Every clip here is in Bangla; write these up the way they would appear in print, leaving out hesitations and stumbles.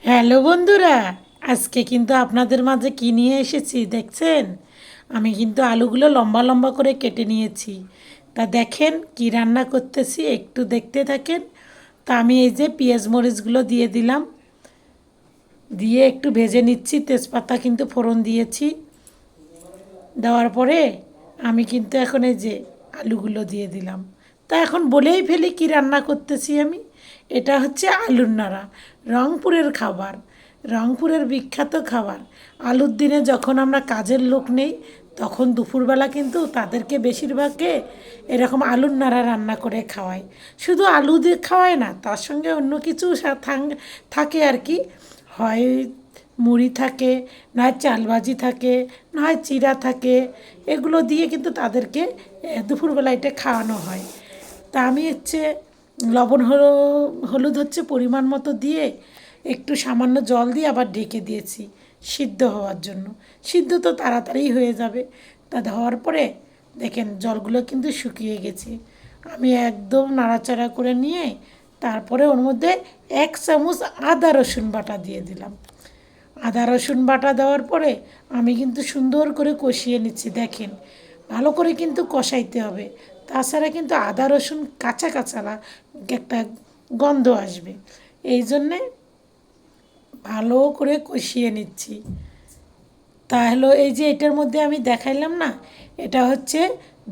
হ্যালো বন্ধুরা, আজকে কিন্তু আপনাদের মাঝে কী নিয়ে এসেছি দেখছেন? আমি কিন্তু আলুগুলো লম্বা লম্বা করে কেটে নিয়েছি। তা দেখেন কি রান্না করতেছি, একটু দেখতে থাকেন। তা আমি এই যে পেঁয়াজ মরিচগুলো দিয়ে দিলাম, দিয়ে একটু ভেজে নিচ্ছি। তেজপাতা কিন্তু ফোড়ন দিয়েছি, দেওয়ার পরে আমি কিন্তু এখন এই যে আলুগুলো দিয়ে দিলাম। তা এখন বলেই ফেলি কি রান্না করতেছি আমি। এটা হচ্ছে আলুর নাড়া, রংপুরের খাবার, রংপুরের বিখ্যাত খাবার। আলুর দিনে যখন আমরা কাজের লোক নেই, তখন দুপুরবেলা কিন্তু তাদেরকে বেশিরভাগকে এরকম আলুর নাড়া রান্না করে খাওয়াই। শুধু আলু দিয়ে খাওয়ায় না, তার সঙ্গে অন্য কিছু থাকে আর কি। হয় মুড়ি থাকে, নয় চালবাজি থাকে, নয় চিড়া থাকে। এগুলো দিয়ে কিন্তু তাদেরকে দুপুরবেলা এটা খাওয়ানো হয়। তা আমি হচ্ছে লবণ হলুদ হচ্ছে পরিমাণ মতো দিয়ে একটু সামান্য জল দিয়ে আবার ঢেকে দিয়েছি সিদ্ধ হওয়ার জন্য। সিদ্ধ তো তাড়াতাড়ি হয়ে যাবে। তা হওয়ার পরে দেখেন জলগুলো কিন্তু শুকিয়ে গেছে। আমি একদম নাড়াচাড়া করে নিয়ে তারপরে ওর মধ্যে 1 চামচ আদা রসুন বাটা দিয়ে দিলাম। আদা রসুন বাটা দেওয়ার পরে আমি কিন্তু সুন্দর করে কষিয়ে নিচ্ছি। দেখেন ভালো করে কিন্তু কষাইতে হবে, তাছাড়া কিন্তু আদা রসুন কাঁচা কাঁচা একটা গন্ধ আসবে। এই জন্যে ভালো করে কষিয়ে নিচ্ছি। তাহলে এই যে এটার মধ্যে আমি দেখাইলাম না, এটা হচ্ছে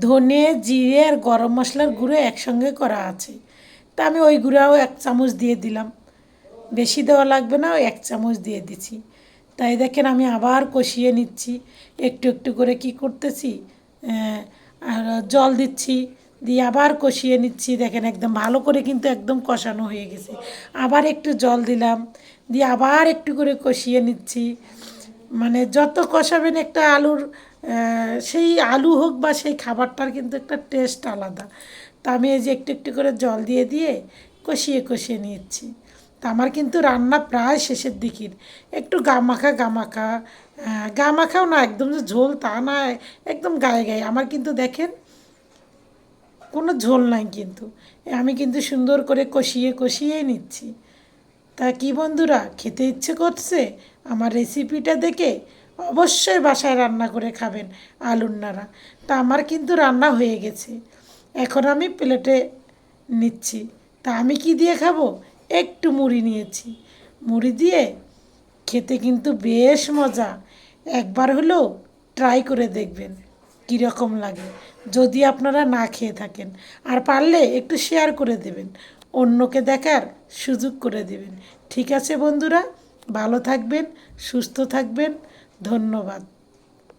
ধনে জিরে আর গরম মশলার গুঁড়ো একসঙ্গে করা আছে। তা আমি ওই গুঁড়াও 1 চামচ দিয়ে দিলাম। বেশি দেওয়া লাগবে না, ওই 1 চামচ দিয়ে দিছি। তাই দেখেন আমি আবার কষিয়ে নিচ্ছি। একটু একটু করে কি করতেছি, আর জল দিচ্ছি, দিয়ে আবার কষিয়ে নিচ্ছি। দেখেন একদম ভালো করে কিন্তু একদম কষানো হয়ে গেছে। আবার একটু জল দিলাম, দিয়ে আবার একটু করে কষিয়ে নিচ্ছি। মানে যত কষাবেন একটা আলুর, সেই আলু হোক বা সেই খাবারটার কিন্তু একটা টেস্ট আলাদা। তা আমি এই যে একটু একটু করে জল দিয়ে দিয়ে কষিয়ে কষিয়ে নিচ্ছি। তা আমার কিন্তু রান্না প্রায় শেষের দিকের। একটু গামাখা গামাখা, গামাখাও না একদম যে ঝোল তা না, একদম গায়ে গায়ে। আমার কিন্তু দেখেন কোনো ঝোল নাই কিন্তু, আমি কিন্তু সুন্দর করে কষিয়ে কষিয়েই নিচ্ছি। তা কি বন্ধুরা, খেতে ইচ্ছে করছে আমার রেসিপিটা দেখে? অবশ্যই বাসায় রান্না করে খাবেন আলুর নাড়া। তা আমার কিন্তু রান্না হয়ে গেছে, এখন আমি প্লেটে নিচ্ছি। তা আমি কি দিয়ে খাবো? একটু মুড়ি নিয়েছি, মুড়ি দিয়ে খেতে কিন্তু বেশ মজা। একবার হলেও ট্রাই করে দেখবেন কীরকম লাগে, যদি আপনারা না খেয়ে থাকেন। আর পারলে একটু শেয়ার করে দেবেন, অন্যকে দেখার সুযোগ করে দেবেন। ঠিক আছে বন্ধুরা, ভালো থাকবেন, সুস্থ থাকবেন। ধন্যবাদ।